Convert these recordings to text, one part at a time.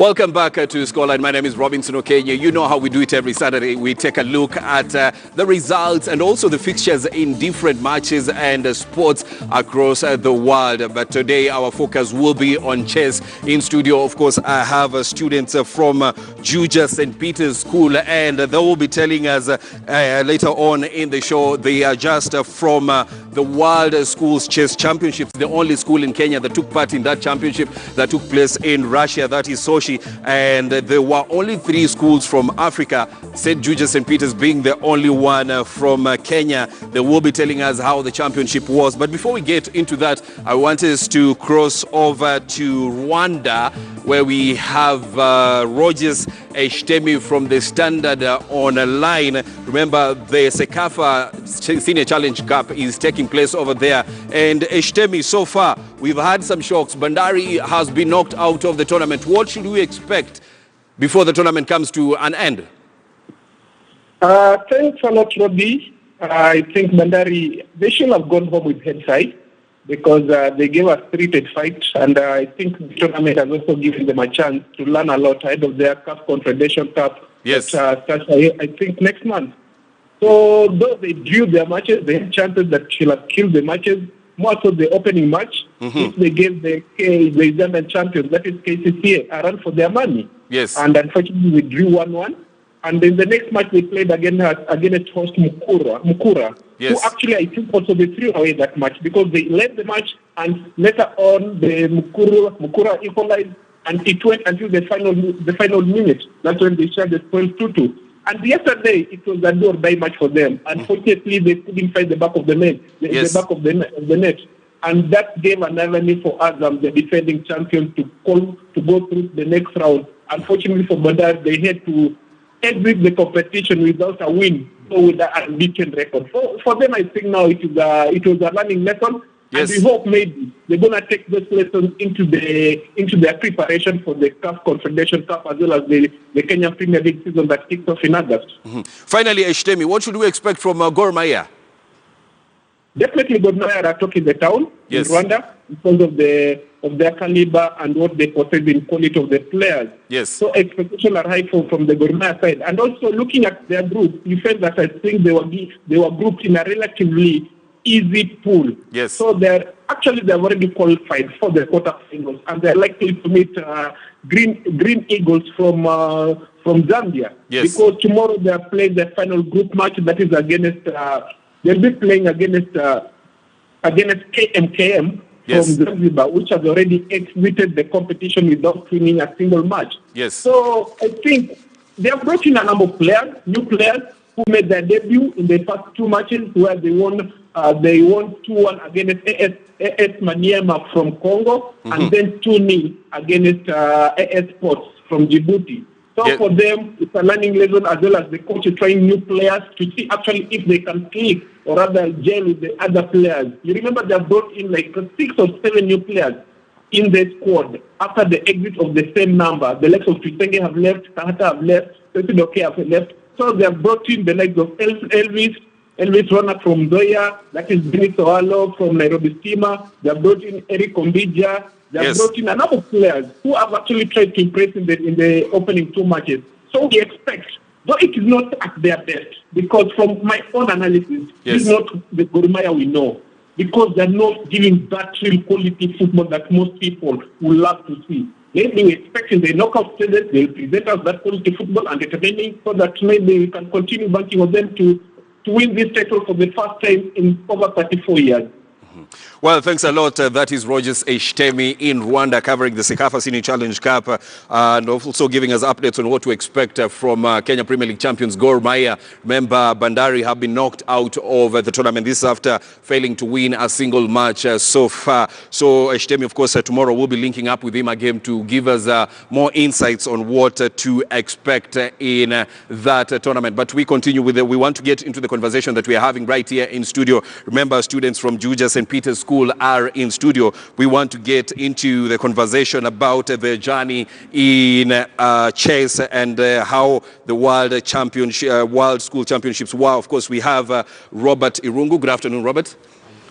Welcome back to Scoreline. My name is Robinson Okenya. You know how we do it every Saturday. We take a look at the results and also the fixtures in different matches and sports across the world. But today our focus will be on chess. In studio, of course, I have students from Juja St. Peter's School, and they will be telling us later on in the show. They are just from the World Schools Chess Championships, the only school in Kenya that took part in that championship that took place in Russia. That is Sochi. And there were only 3 schools from Africa, St. Juja St. Peter's being the only one from Kenya. They will be telling us how the championship was. But before we get into that, I want us to cross over to Rwanda, where we have Rogers Eshtemi from the Standard on a line. Remember, the Sekafa Senior Challenge Cup is taking place over there. And Eshtemi, so far, we've had some shocks. Bandari has been knocked out of the tournament. What should we expect before the tournament comes to an end? Thanks a lot, Robbie. I think Bandari, they should have gone home with head side because they gave us 3-8 fight, and I think the tournament has also given them a chance to learn a lot ahead of their CAF Confederation Cup. Yes. That starts, I think, next month. So though they drew their matches, they had chances that should have killed the matches. More so the opening match, if they gave the Ugandan champions, that is KCCA, a run for their money. Yes. And unfortunately, we drew 1-1. And in the next match, they played against host Mukura, yes, who actually, I think, also they threw away that match because they led the match, and later on, the Mukura equalized, and it went until the final minute. That's when they shared the spoils 2-2. And yesterday, it was a do or die match for them. Unfortunately, they couldn't find the back of the net, the back of the net. And that gave an avenue for us, the defending champions, to go through the next round. Unfortunately for Badar, they had to exit the competition without a win, so with an unbeaten record. For them, I think now it was a learning lesson. Yes. And we hope maybe they're going to take this lesson into their preparation for the CAF Confederation Cup as well as the Kenya Premier League season that kicks off in August. Finally, Eshtemi, what should we expect from Gor Mahia? Definitely Gor Mahia are talking the town in Rwanda because of their caliber and what they possess in quality of the players. Yes. So expectations are high from the Gor Mahia side. And also looking at their group, you felt that I think they were grouped in a relatively easy pool. Yes. So they've already qualified for the quarterfinals, and they're likely to meet Green Eagles from Zambia. Yes. Because tomorrow they are playing their final group match, that is against they'll be playing against KMKM from Zanzibar, which has already exited the competition without winning a single match. Yes. So I think they have brought in a number of players, new players, who made their debut in the first 2 matches where they won 2-1 against AS Maniema from Congo, and then 2-0 against AS Sports from Djibouti. So for them, it's a learning lesson as well as the coach is trying new players to see actually if they can click or rather gel with the other players. You remember they have brought in like 6 or 7 new players in the squad after the exit of the same number. The likes of Twisenge have left, Kahata have left, Sesidoke have left. So they have brought in the likes of Elvis Rona from Zoya, that is Benito Alo from Nairobi Steamer. They have brought in Eric Ombija. They have brought in a number of players who have actually tried to impress in the opening 2 matches. So we expect, though it is not at their best, because from my own analysis, it's not the Gor Mahia we know, because they're not giving that real quality football that most people would love to see. Maybe we expect in the knockout stages they'll present us that quality football and entertaining, so that maybe we can continue banking on them to win this title for the first time in over 34 years. Well, thanks a lot. That is Rogers Eshtemi in Rwanda covering the Sekafa Senior Challenge Cup and also giving us updates on what to expect from Kenya Premier League champions Gor Mahia. Remember, Bandari have been knocked out of the tournament. This after failing to win a single match so far. So Eshtemi, of course, tomorrow we'll be linking up with him again to give us more insights on what to expect in that tournament. But we continue with we want to get into the conversation that we are having right here in studio. Remember, students from Juja St. Peter's School are in studio. We want to get into the conversation about the journey in chess and how the World School Championships were. Of course, we have Robert Irungu. Good afternoon, Robert.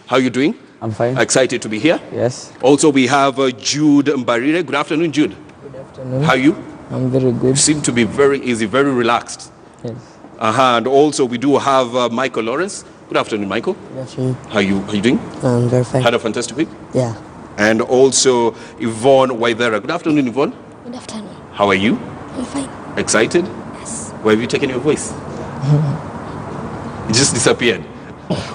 How are you doing? I'm fine. Excited to be here. Yes. Also, we have Jude Mbarire. Good afternoon, Jude. Good afternoon. How are you? I'm very You good. seem to be very easy, very relaxed. Yes. And also we do have Michael Lawrence. Good afternoon, Michael. Good afternoon. How you doing? I'm very fine. Had a fantastic week. Yeah. And also Yvonne Waithera. Good afternoon, Yvonne. Good afternoon. How are you? I'm fine. Excited? Yes. Where have you taken your voice? It just disappeared.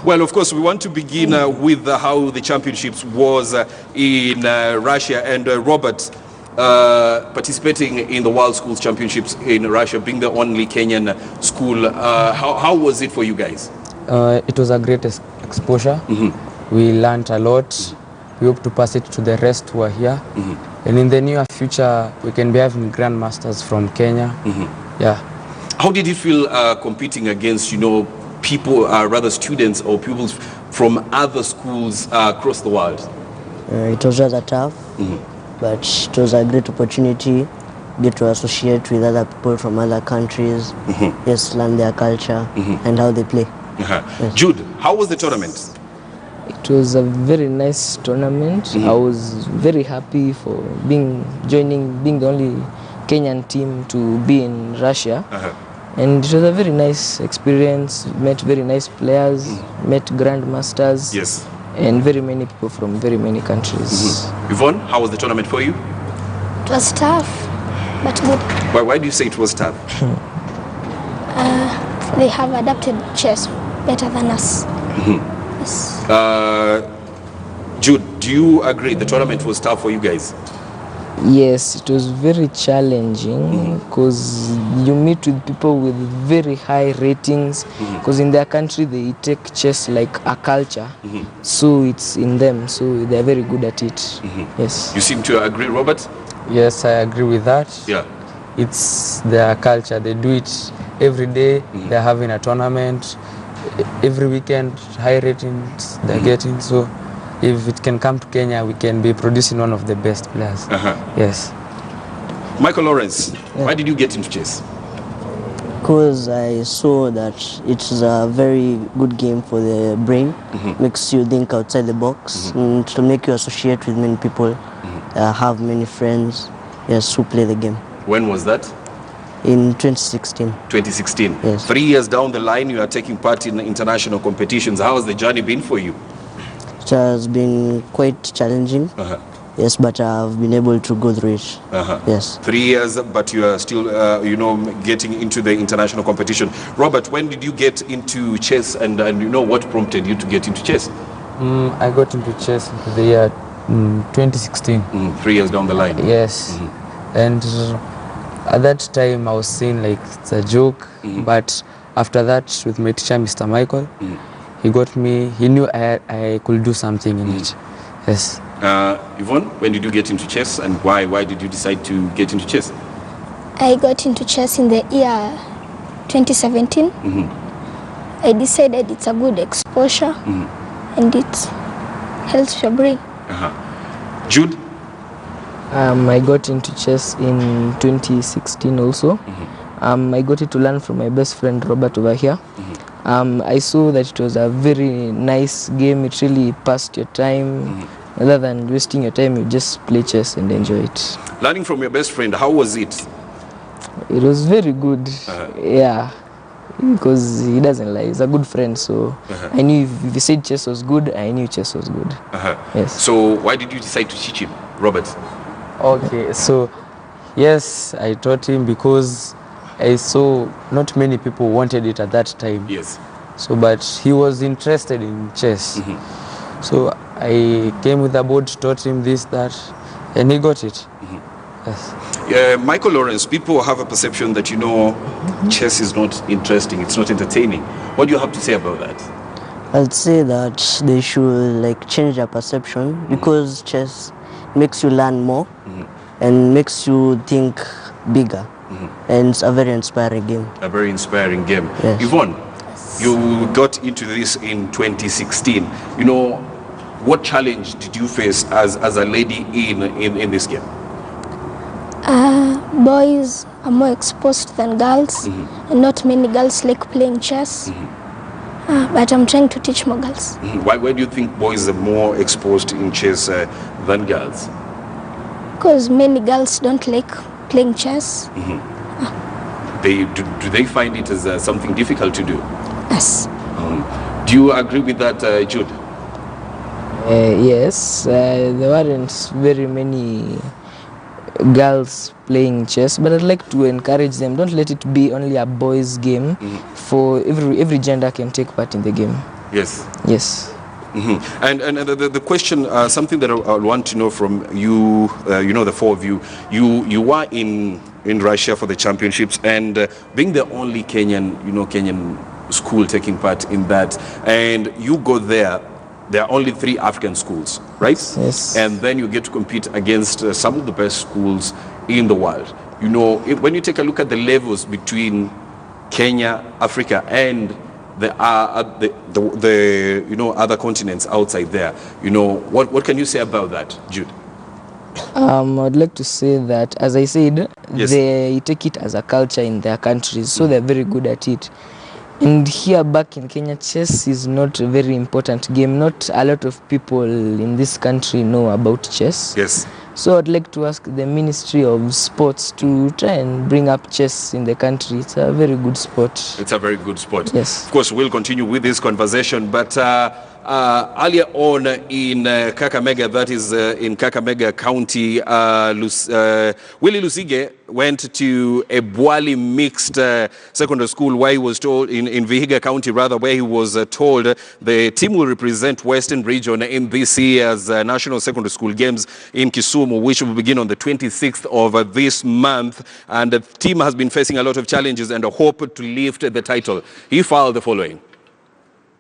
Well, of course, we want to begin with how the championships was in Russia. And Robert, participating in the World Schools Championships in Russia, being the only Kenyan school, how was it for you guys? It was a great exposure. We learned a lot. We hope to pass it to the rest who are here. And in the near future, we can be having grandmasters from Kenya. Yeah. How did you feel competing against, people, rather students or pupils from other schools across the world? It was rather tough, but it was a great opportunity. Get to associate with other people from other countries. Yes, learn their culture and how they play. Yes. Jude, how was the tournament? It was a very nice tournament. I was very happy for being the only Kenyan team to be in Russia. And it was a very nice experience. Met very nice players, met grandmasters. Yes. And very many people from very many countries. Yvonne, how was the tournament for you? It was tough, but good. Why do you say it was tough? They have adapted chess better than us. Yes. Jude, do you agree the tournament was tough for you guys? Yes, it was very challenging because you meet with people with very high ratings because in their country they take chess like a culture, so it's in them, so they're very good at it. Yes. You seem to agree, Robert? Yes, I agree with that. Yeah. It's their culture. They do it every day. They're having a tournament. Every weekend, high ratings they're getting. So if it can come to Kenya, we can be producing one of the best players. Yes. Michael Lawrence, why did you get into chess? Because I saw that it's a very good game for the brain. Makes you think outside the box and to make you associate with many people, have many friends, yes, who play the game. When was that? In 2016. 2016. Yes. 3 years down the line, you are taking part in international competitions. How has the journey been for you? It has been quite challenging, yes, but I've been able to go through it. Yes. 3 years, but you are still, getting into the international competition. Robert, when did you get into chess and what prompted you to get into chess? I got into chess in the year 2016. 3 years down the line. Yes. And at that time I was saying like it's a joke, but after that with my teacher, Mr. Michael, he got me, he knew I could do something in it. Yes. Yvonne, when did you get into chess and why did you decide to get into chess? I got into chess in the year 2017. I decided it's a good exposure and it helps your brain. Jude? I got into chess in 2016 also. I got it to learn from my best friend Robert over here. I saw that it was a very nice game. It really passed your time. Rather than wasting your time, you just play chess and enjoy it. Learning from your best friend, how was it? It was very good. Yeah, because he doesn't lie. He's a good friend, so I knew if he said chess was good, I knew chess was good. Yes. So why did you decide to teach him, Robert? Okay, so yes, I taught him because I saw not many people wanted it at that time. Yes. So, but he was interested in chess. So I came with a board, taught him this, that, and he got it. Yes. Michael Lawrence, people have a perception that chess is not interesting, it's not entertaining. What do you have to say about that? I'd say that they should change their perception because chess makes you learn more and makes you think bigger. And it's a very inspiring game. A very inspiring game. Yes. Yvonne, you got into this in 2016. What challenge did you face as a lady in this game? Boys are more exposed than girls, and not many girls like playing chess. But I'm trying to teach more girls. Why do you think boys are more exposed in chess than girls? Because many girls don't like playing chess. Do they find it as something difficult to do? Yes. Do you agree with that, Jude? Yes, there weren't very many girls playing chess, but I'd like to encourage them. Don't let it be only a boys' game. For every gender can take part in the game. Yes. Yes. And the question, something that I want to know from you, the four of you, you were in Russia for the championships, and being the only Kenyan school taking part in that, and you go there. There are only 3 African schools, right? Yes. And then you get to compete against some of the best schools in the world. When you take a look at the levels between Kenya, Africa, and the other continents outside there, what can you say about that, Jude? I'd like to say that, as I said, Yes. they take it as a culture in their countries, so they're very good at it. And here back in Kenya, chess is not a very important game. Not a lot of people in this country know about chess. Yes. So I'd like to ask the Ministry of Sports to try and bring up chess in the country. It's a very good sport. It's a very good sport. Yes. Of course, we'll continue with this conversation, but earlier on in Kakamega, that is in Kakamega County, Willie Lusige went to a Bwali mixed secondary school where he was told, in Vihiga County rather, where he was told the team will represent Western Region in this year's National Secondary School Games in Kisumu, which will begin on the 26th of this month. And the team has been facing a lot of challenges and a hope to lift the title. He filed the following.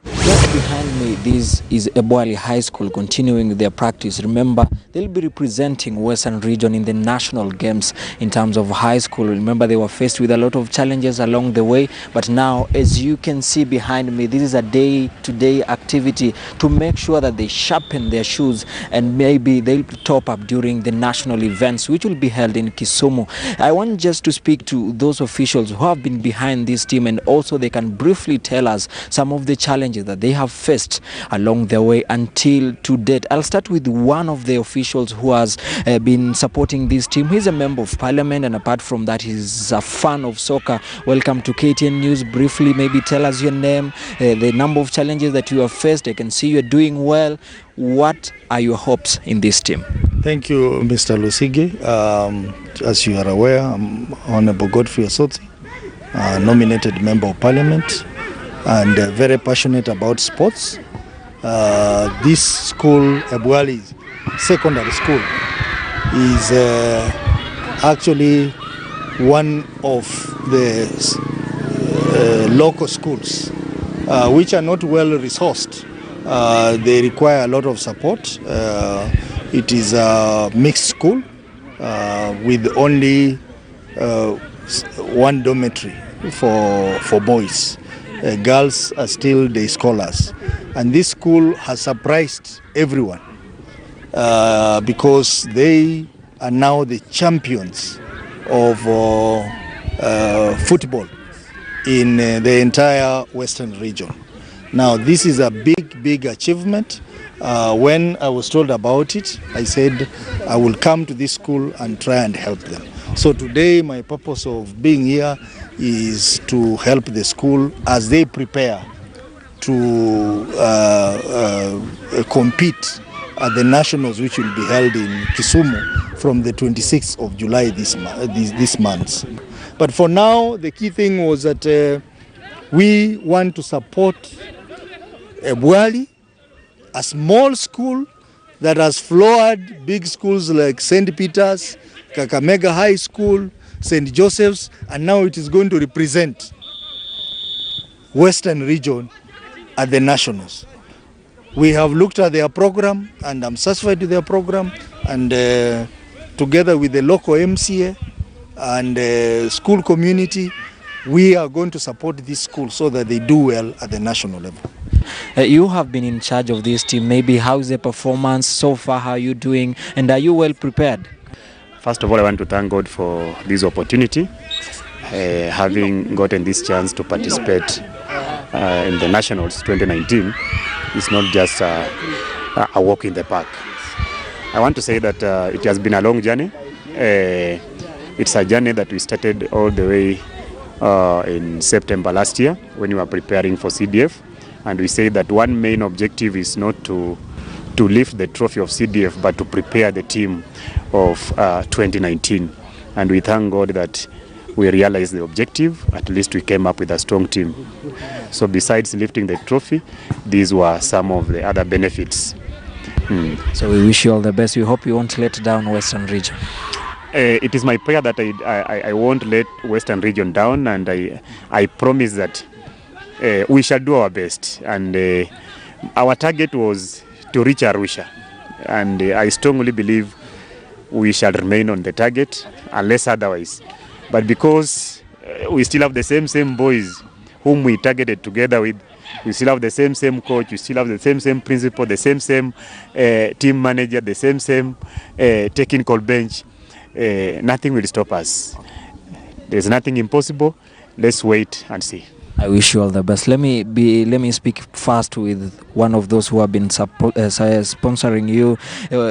Just behind me, this is Ebwali High School continuing their practice. Remember, they'll be representing Western Region in the national games in terms of high school. Remember, they were faced with a lot of challenges along the way, but now, as you can see behind me, this is a day-to-day activity to make sure that they sharpen their shoes and maybe they'll top up during the national events, which will be held in Kisumu. I want just to speak to those officials who have been behind this team, and also they can briefly tell us some of the challenges that they have faced along their way until to date. I'll start with one of the officials who has been supporting this team. He's a member of parliament, and apart from that, he's a fan of soccer. Welcome to KTN News. Briefly, maybe tell us your name, the number of challenges that you have faced. I can see you're doing well. What are your hopes in this team? Thank you, Mr. Lusige. As you are aware, I'm Honorable Godfrey Osotsi, nominated member of parliament, and very passionate about sports. This school, Ebwali Secondary School, is actually one of the local schools which are not well resourced. They require a lot of support. It is a mixed school with only one dormitory for boys. Girls are still day scholars, and this school has surprised everyone because they are now the champions of football in the entire Western region. Now, this is a big achievement. When I was told about it, I said I will come to this school and try and help them. So today, my purpose of being here is to help the school as they prepare to compete at the nationals, which will be held in Kisumu from the 26th of July this month. But for now, the key thing was that we want to support Ebwali, a small school that has floored big schools like St. Peter's, Kakamega High School, St. Joseph's, and now it is going to represent Western Region at the nationals. We have looked at their program, and I'm satisfied with their program, and together with the local MCA and school community, we are going to support this school so that they do well at the national level. You have been in charge of this team. Maybe how's the performance so far? How are you doing? And are you well prepared? First of all, I want to thank God for this opportunity, having gotten this chance to participate in the Nationals 2019. It's not just a walk in the park. I want to say that it has been a long journey. It's a journey that we started all the way in September last year when we were preparing for CDF. And we say that one main objective is not to lift the trophy of CDF, but to prepare the team of 2019. And we thank God that we realized the objective. At least we came up with a strong team. So besides lifting the trophy, these were some of the other benefits. So we wish you all the best. We hope you won't let down Western Region. It is my prayer that I won't let Western Region down, and I promise that we shall do our best. And our target was to reach Arusha, and I strongly believe we shall remain on the target unless otherwise. But because we still have the same boys whom we targeted together with, we still have the same coach, we still have the same principal, the same team manager, the same technical bench, nothing will stop us. There's nothing impossible. Let's wait and see. I wish you all the best. Let me speak first with one of those who have been sponsoring you.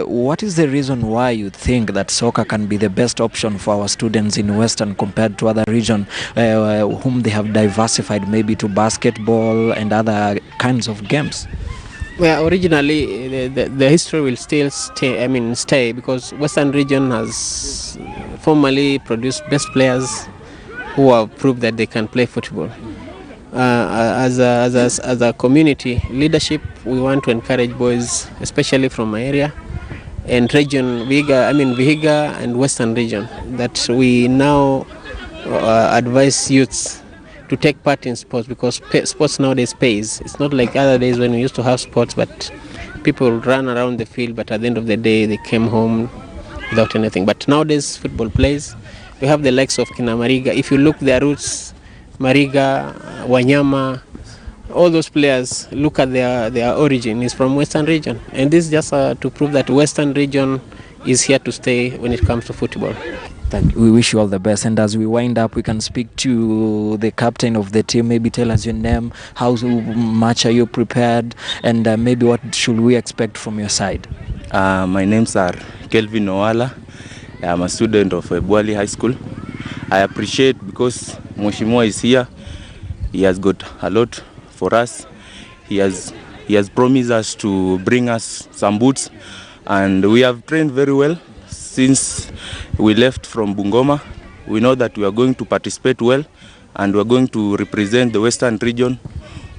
What is the reason why you think that soccer can be the best option for our students in Western compared to other regions whom they have diversified maybe to basketball and other kinds of games? Well, originally the history will still stay because Western region has formerly produced best players who have proved that they can play football. As a community leadership, we want to encourage boys, especially from my area and region, Vihiga and Western region, that we now advise youths to take part in sports, because sports nowadays pays. It's not like other days when we used to have sports, but people run around the field, but at the end of the day, they came home without anything. But nowadays, football plays. We have the likes of Kina Mariga. If you look their roots, Mariga, Wanyama, all those players, look at their origin is from Western region. And this is just to prove that Western region is here to stay when it comes to football. Thank you. We wish you all the best. And as we wind up, we can speak to the captain of the team. Maybe tell us your name, how much are you prepared, and maybe what should we expect from your side? My name's are Kelvin Owala. I'm a student of Ebwali High School. I appreciate because Mheshimiwa is here. He has got a lot for us. He has promised us to bring us some boots, and we have trained very well since we left from Bungoma. We know that we are going to participate well, and we are going to represent the Western region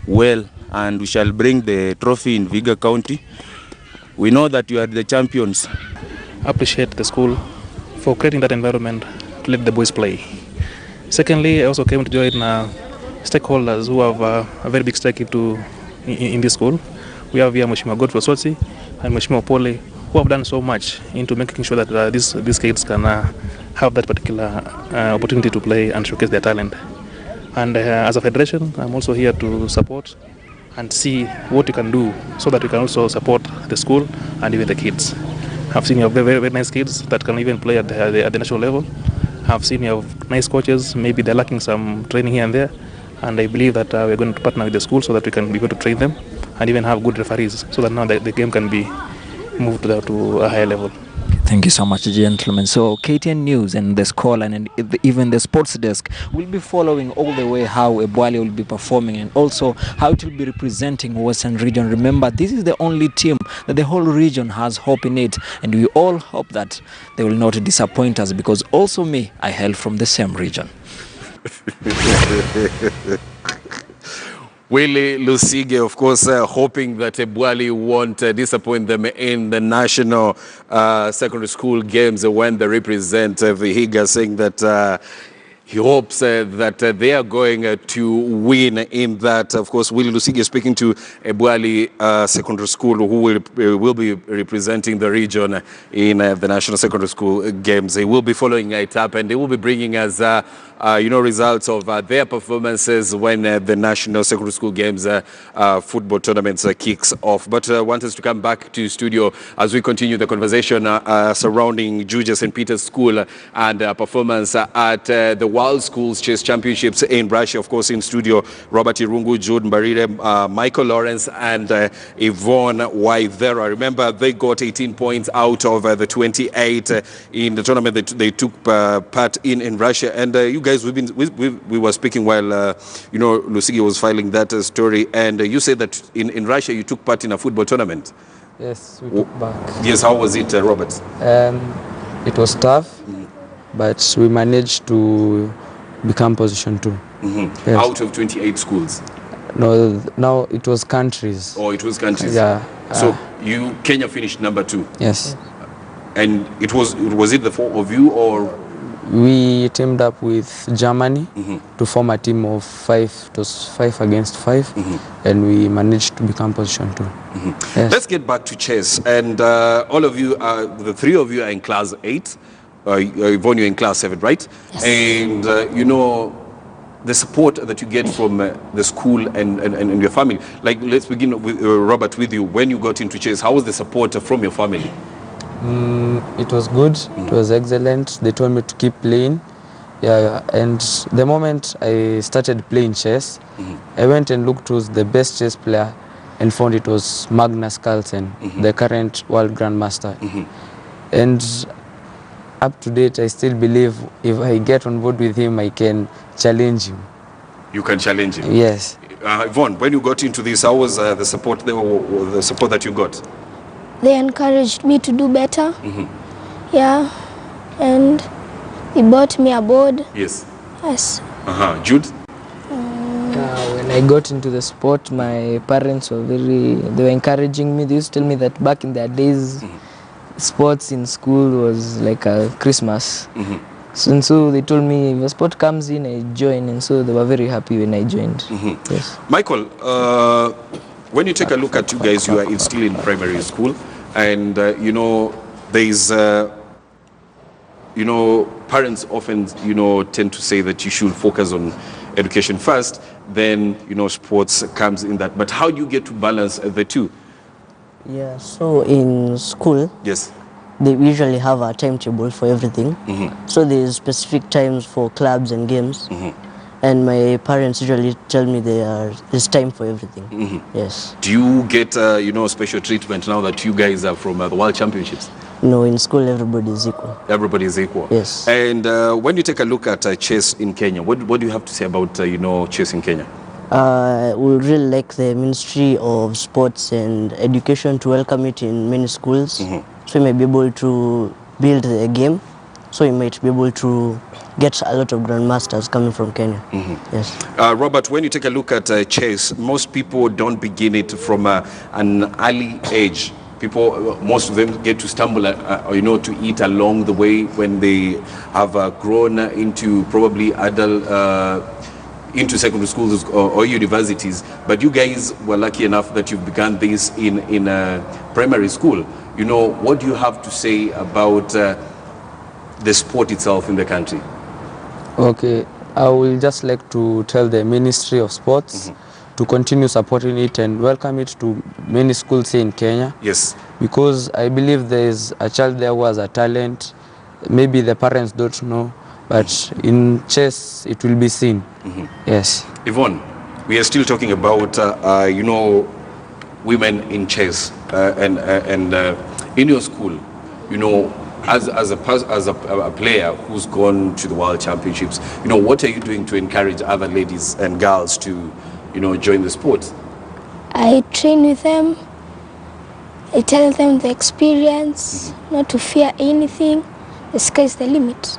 well, and we shall bring the trophy in Vihiga County. We know that you are the champions. I appreciate the school for creating that environment to let the boys play. Secondly, I also came to join stakeholders who have a very big stake in this school. We have here Mheshimiwa Godfrey Osotsi and Mheshimiwa Pole, who have done so much into making sure that these kids can have that particular opportunity to play and showcase their talent. And as a federation, I'm also here to support and see what we can do so that we can also support the school and even the kids. I've seen you have very, very nice kids that can even play at the national level. I've seen you have nice coaches, maybe they're lacking some training here and there. And I believe that we're going to partner with the school so that we can be able to train them and even have good referees so that now the game can be moved to a higher level. Thank you so much, gentlemen. So KTN News and the Scholar and even the sports desk will be following all the way how Ebwali will be performing and also how it will be representing Western region. Remember, this is the only team that the whole region has hope in it, and we all hope that they will not disappoint us, because also me, I hail from the same region. Willie Lusige, of course, hoping that Ebwali won't disappoint them in the national secondary school games when they represent Vihiga, saying that he hopes that they are going to win in that. Of course, Willie Lusige speaking to Ebwali Secondary School, who will be representing the region in the national secondary school games. He will be following it up, and they will be bringing us results of their performances when the national secondary school games football tournaments kicks off. But I want us to come back to studio as we continue the conversation surrounding Juja St. Peter's School and performance at the World Schools Chess Championships in Russia. Of course, in studio, Robert Irungu, Jude Mbarire, Michael Lawrence, and Yvonne Waithera. Remember, they got 18 points out of the 28 in the tournament that they took part in Russia. And you guys, we were speaking while Lusigi was filing that story, and you said that in Russia you took part in a football tournament. Yes, we took back. Yes, how was it, Robert? It was tough, but we managed to become position 2. Yes. Out of 28 schools? No, now it was countries. Oh, it was countries. Yeah. So Kenya finished number 2. Yes. And was it the 4 of you, or? We teamed up with Germany to form a team of 5. It was 5 against 5, and we managed to become position 2. Yes. Let's get back to chess. And all of you, the 3 of you are in class 8. Yvonne, you're in class 7, right? Yes. And the support that you get from the school and your family. Like, let's begin with Robert, with you. When you got into chess, how was the support from your family? It was good. It was excellent. They told me to keep playing. Yeah, and the moment I started playing chess, I went and looked who's the best chess player and found it was Magnus Carlsen, the current world grandmaster. And up to date, I still believe if I get on board with him, I can challenge him. You can challenge him? Yes. Yvonne, when you got into this, how was the support that you got? They encouraged me to do better. Yeah, and they bought me a board. Yes. Yes. Jude? When I got into the sport, my parents were they were encouraging me. They used to tell me that back in their days, sports in school was like a Christmas. So they told me if a sport comes in, I join, and so they were very happy when I joined. Yes. Michael, when you take a look at you guys, you are still in primary school, and there's parents often tend to say that you should focus on education first, then sports comes in that. But how do you get to balance the two? Yeah, so in school, Yes. they usually have a timetable for everything. So there's specific times for clubs and games. And my parents usually tell me there's time for everything. Yes. Do you get special treatment now that you guys are from the World Championships? No, in school everybody is equal. Everybody is equal. Yes. And when you take a look at chess in Kenya, what do you have to say about chess in Kenya? We would really like the Ministry of Sports and Education to welcome it in many schools. So we may be able to build the game. So we might be able to get a lot of grandmasters coming from Kenya. Yes. Robert, when you take a look at chess, most people don't begin it from an early age. Most of them get to stumble, to eat along the way when they have grown into probably adult, into secondary schools or universities. But you guys were lucky enough that you've begun this in primary school. What do you have to say about the sport itself in the country? Okay, I will just like to tell the Ministry of Sports to continue supporting it and welcome it to many schools here in Kenya. Yes. Because I believe there is a child there who has a talent. Maybe the parents don't know, but in chess it will be seen. Yes. Yvonne, we are still talking about women in chess, and in your school, as a player who's gone to the World Championships, what are you doing to encourage other ladies and girls to join the sport? I train with them. I tell them the experience, not to fear anything. The sky's the limit.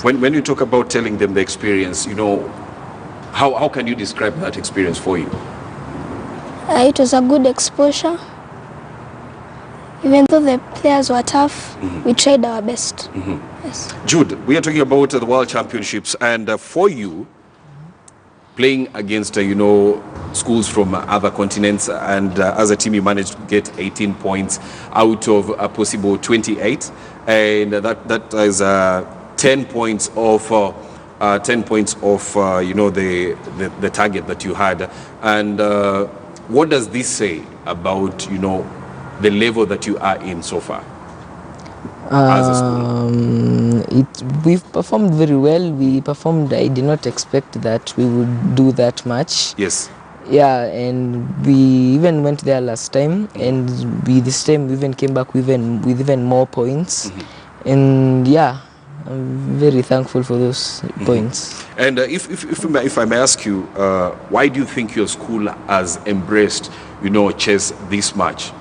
When you talk about telling them the experience, how can you describe that experience for you? It was a good exposure. Even though the players were tough, we tried our best. Yes. Jude, we are talking about the World Championships, and for you, playing against schools from other continents, and as a team you managed to get 18 points out of a possible 28, and that is 10 points off the target that you had. And what does this say about the level that you are in so far? as a school? We've performed very well. I did not expect that we would do that much. Yes. Yeah, and we even went there last time, and this time we even came back with even more points. And yeah, I'm very thankful for those points. And if I may ask you, why do you think your school has embraced, chess this much?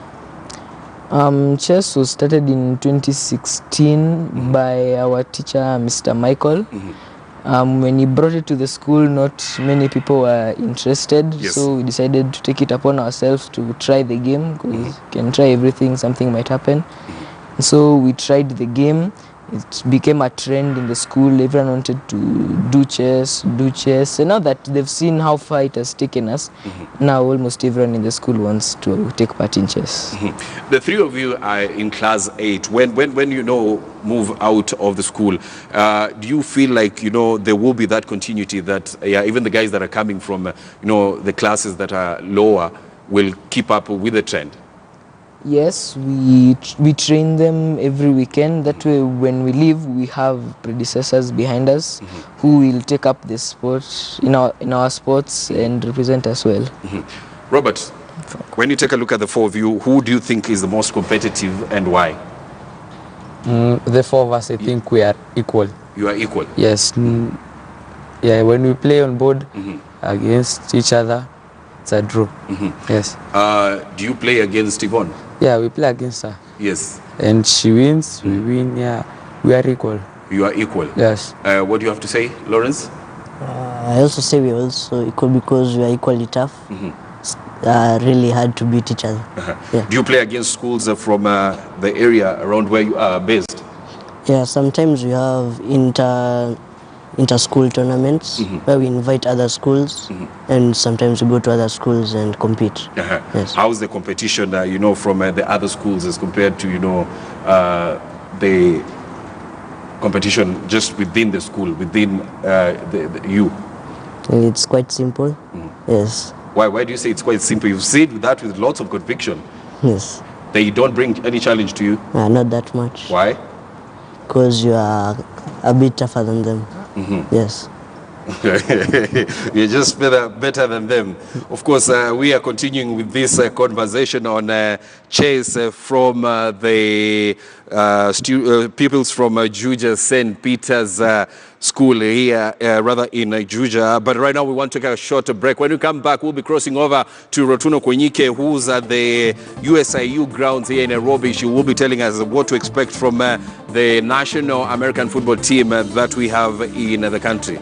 Chess was started in 2016 by our teacher, Mr. Michael. When he brought it to the school, not many people were interested, Yes. so we decided to take it upon ourselves to try the game, because you can try everything, something might happen. So we tried the game. It became a trend in the school. Everyone wanted to do chess. And now that they've seen how far it has taken us, now almost everyone in the school wants to take part in chess. The three of you are in class 8. When move out of the school, do you feel like there will be that continuity that even the guys that are coming from the classes that are lower will keep up with the trend? Yes, we train them every weekend. That way, when we leave, we have predecessors behind us who will take up the sport in our sports and represent us well. Robert, when you take a look at the four of you, who do you think is the most competitive and why? The four of us, I think we are equal. You are equal? Yes. Yeah, when we play on board against each other, it's a draw. Yes. Do you play against Yvonne? Yeah, we play against her. Yes. And she wins, we win. Yeah, we are equal. You are equal? Yes. What do you have to say, Lawrence? I also say we're also equal because we are equally tough. It's really hard to beat each other. Yeah. Do you play against schools from the area around where you are based? Yeah, sometimes we have inter-school tournaments where we invite other schools, and sometimes we go to other schools and compete. Yes. How's the competition, from the other schools as compared to, the competition just within the school, within you? It's quite simple. Yes. Why do you say it's quite simple? You've said that with lots of conviction. Yes. They don't bring any challenge to you? Not that much. Why? Because you are a bit tougher than them. Yes. You're just better than them. Of course, we are continuing with this conversation on chess from the pupils from Juja St. Peter's School here, rather in Juja. But right now we want to take a short break. When we come back, we'll be crossing over to Rotuno Kwenyike, who's at the USIU grounds here in Nairobi. She will be telling us what to expect from the national American football team that we have in the country.